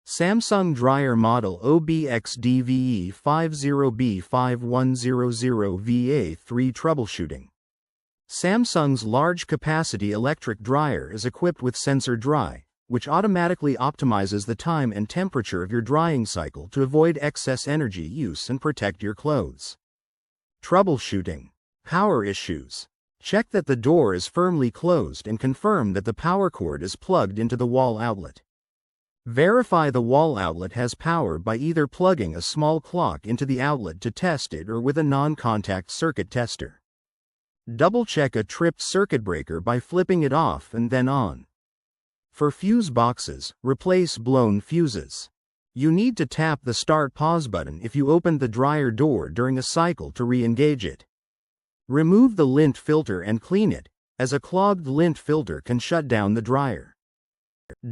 Samsung dryer model OBX DVE50B5100V-A3 troubleshooting. Samsung's large-capacity electric dryer is equipped with Sensor Dry, which automatically optimizes the time and temperature of your drying cycle to avoid excess energy use and protect your clothes. Troubleshooting. Power issues. Check that the door is firmly closed and confirm that the power cord is plugged into the wall outlet. Verify the wall outlet has power by either plugging a small clock into the outlet to test it or with a non-contact circuit tester. Double-check a tripped circuit breaker by flipping it off and then on. For fuse boxes, replace blown fuses. You need to tap the Start/Pause button if you opened the dryer door during a cycle to re-engage it. Remove the lint filter and clean it, as a clogged lint filter can shut down the dryer.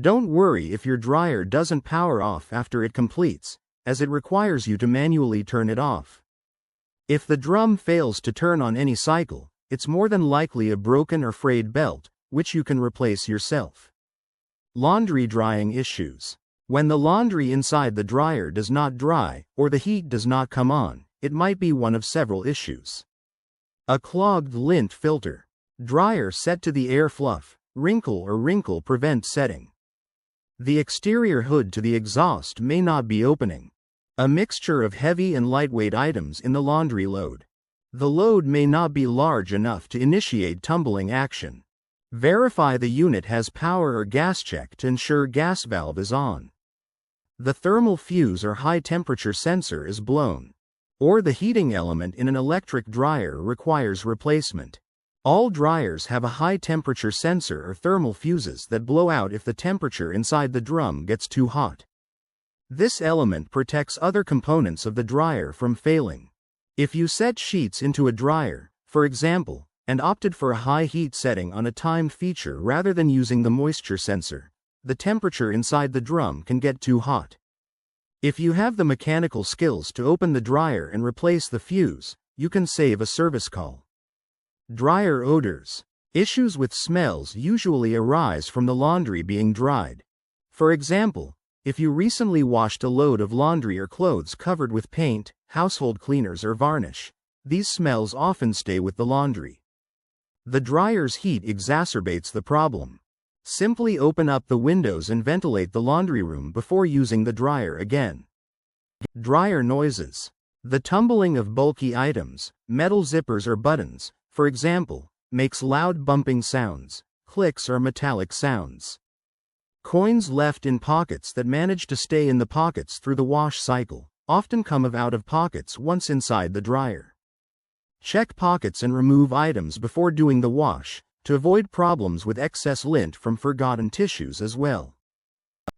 Don't worry if your dryer doesn't power off after it completes, as it requires you to manually turn it off. If the drum fails to turn on any cycle, it's more than likely a broken or frayed belt, which you can replace yourself. Laundry drying issues. When the laundry inside the dryer does not dry, or the heat does not come on, it might be one of several issues. A clogged lint filter. Dryer set to the air fluff, wrinkle prevent setting. The exterior hood to the exhaust may not be opening. A mixture of heavy and lightweight items in the laundry load. The load may not be large enough to initiate tumbling action. Verify the unit has power or gas check to ensure gas valve is on. The thermal fuse or high temperature sensor is blown. Or the heating element in an electric dryer requires replacement. All dryers have a high temperature sensor or thermal fuses that blow out if the temperature inside the drum gets too hot. This element protects other components of the dryer from failing. If you set sheets into a dryer, for example, and opted for a high heat setting on a timed feature rather than using the moisture sensor, the temperature inside the drum can get too hot. If you have the mechanical skills to open the dryer and replace the fuse, you can save a service call. Dryer odors. Issues with smells usually arise from the laundry being dried. For example, if you recently washed a load of laundry or clothes covered with paint, household cleaners or varnish, these smells often stay with the laundry. The dryer's heat exacerbates the problem. Simply open up the windows and ventilate the laundry room before using the dryer again. Dryer noises. The tumbling of bulky items, metal zippers or buttons, for example, makes loud bumping sounds, clicks or metallic sounds. Coins left in pockets that manage to stay in the pockets through the wash cycle often come out of pockets once inside the dryer. Check pockets and remove items before doing the wash, to avoid problems with excess lint from forgotten tissues as well.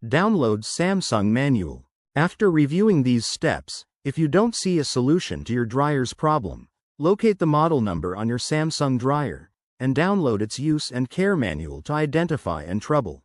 Download Samsung Manual. After reviewing these steps, if you don't see a solution to your dryer's problem, locate the model number on your Samsung dryer, and download its use and care manual to identify and trouble.